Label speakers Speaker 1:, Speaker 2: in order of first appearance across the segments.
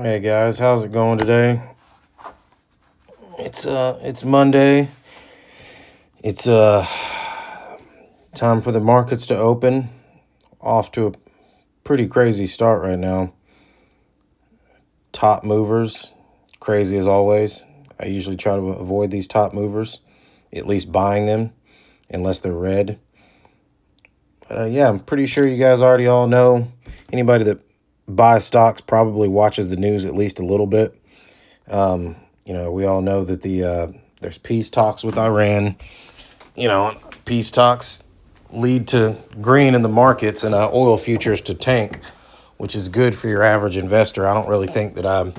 Speaker 1: Hey guys, how's it going today? It's Monday. It's time for the markets to open. Off to a pretty crazy start right now. Top movers, crazy as always. I usually try to avoid these top movers, at least buying them, unless they're red. But yeah, I'm pretty sure you guys already all know. Anybody that buys stocks probably watches the news at least a little bit. We all know that there's peace talks with Iran. Peace talks lead to green in the markets and oil futures to tank, which is good for your average investor. I don't really think that I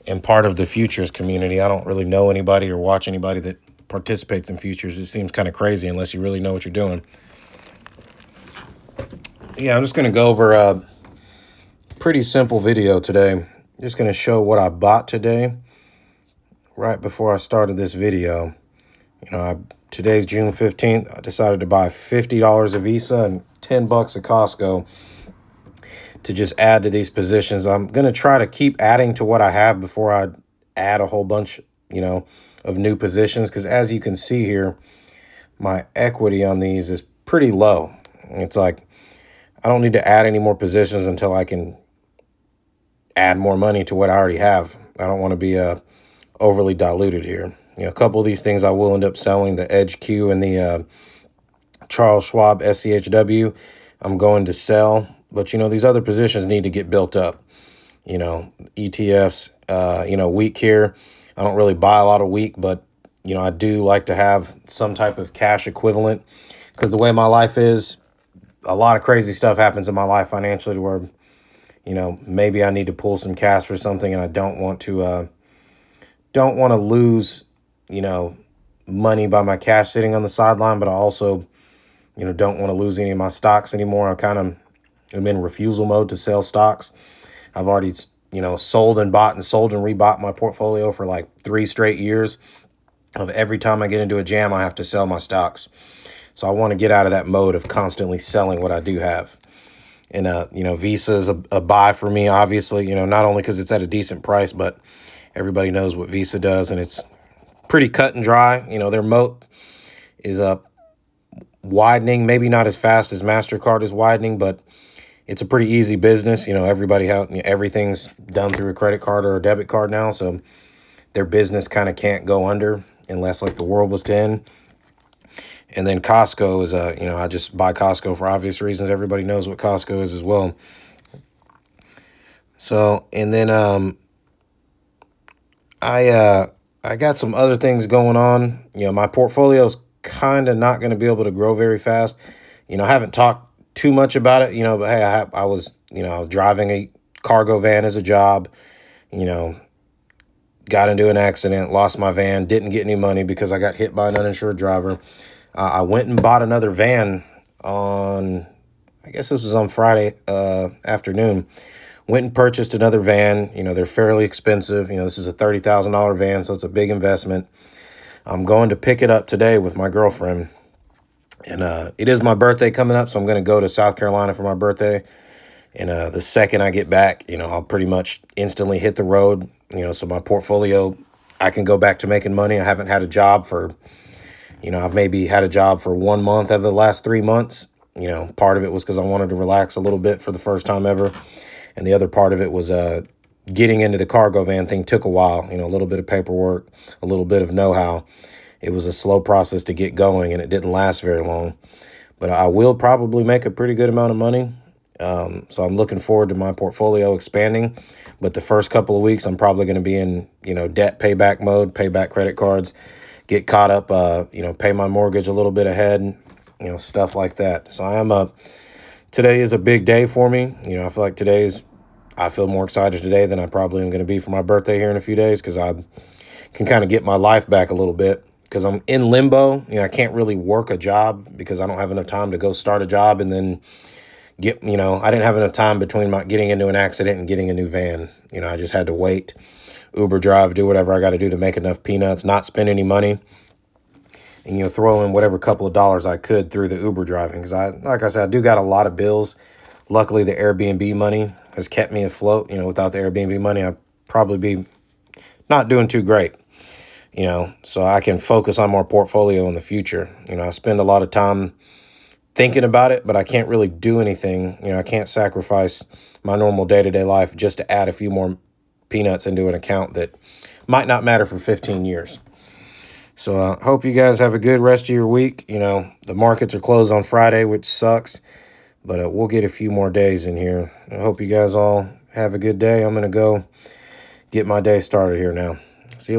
Speaker 1: am part of the futures community. I don't really know anybody or watch anybody that participates in futures. It seems kind of crazy unless you really know what you're doing. Yeah, I'm just going to go over a pretty simple video today. Just going to show what I bought today right before I started this video. Today's June 15th. I decided to buy $50 of Visa and $10 of Costco to just add to these positions. I'm going to try to keep adding to what I have before I add a whole bunch, of new positions. Because as you can see here, my equity on these is pretty low. It's like I don't need to add any more positions until I can add more money to what I already have. I don't want to be overly diluted here. A couple of these things I will end up selling, the Edge Q and the Charles Schwab SCHW. I'm going to sell, but these other positions need to get built up. ETFs, weak here. I don't really buy a lot of weak, but I do like to have some type of cash equivalent because the way my life is, a lot of crazy stuff happens in my life financially to where, maybe I need to pull some cash for something and I don't want to lose, money by my cash sitting on the sideline, but I also, don't want to lose any of my stocks anymore. I'm in refusal mode to sell stocks. I've already, sold and bought and sold and rebought my portfolio for like 3 straight years. Of every time I get into a jam, I have to sell my stocks. So I want to get out of that mode of constantly selling what I do have. And, Visa is a buy for me, obviously, not only because it's at a decent price, but everybody knows what Visa does, and it's pretty cut and dry. Their moat is widening, maybe not as fast as MasterCard is widening, but it's a pretty easy business. Everything's done through a credit card or a debit card now, so their business kind of can't go under unless like the world was to end. And then Costco is, I just buy Costco for obvious reasons. Everybody knows what Costco is as well. So, and then I got some other things going on. My portfolio's kind of not going to be able to grow very fast. I haven't talked too much about it, but hey, I was driving a cargo van as a job, got into an accident, lost my van, didn't get any money because I got hit by an uninsured driver. I went and bought another van on, I guess this was on Friday afternoon. Went and purchased another van. They're fairly expensive. This is a $30,000 van, so it's a big investment. I'm going to pick it up today with my girlfriend. And it is my birthday coming up, so I'm going to go to South Carolina for my birthday. And the second I get back, I'll pretty much instantly hit the road. So my portfolio, I can go back to making money. I haven't had a job for, I've maybe had a job for 1 month out of the last 3 months. Part of it was because I wanted to relax a little bit for the first time ever. And the other part of it was getting into the cargo van thing took a while, a little bit of paperwork, a little bit of know-how. It was a slow process to get going, and it didn't last very long. But I will probably make a pretty good amount of money. So I'm looking forward to my portfolio expanding. But the first couple of weeks, I'm probably going to be in, debt payback mode, pay back credit cards, get caught up, pay my mortgage a little bit ahead, stuff like that. So today is a big day for me. I feel like I feel more excited today than I probably am going to be for my birthday here in a few days because I can kind of get my life back a little bit because I'm in limbo. I can't really work a job because I don't have enough time to go start a job and then I didn't have enough time between my getting into an accident and getting a new van. I just had to wait, Uber drive, do whatever I got to do to make enough peanuts, not spend any money. And, throw in whatever couple of dollars I could through the Uber driving. Because like I said, I do got a lot of bills. Luckily, the Airbnb money has kept me afloat. Without the Airbnb money, I probably be not doing too great, so I can focus on more portfolio in the future. I spend a lot of time thinking about it, but I can't really do anything. I can't sacrifice my normal day-to-day life just to add a few more peanuts into an account that might not matter for 15 years. So I hope you guys have a good rest of your week. The markets are closed on Friday, which sucks, but we'll get a few more days in here. I hope you guys all have a good day. I'm going to go get my day started here now.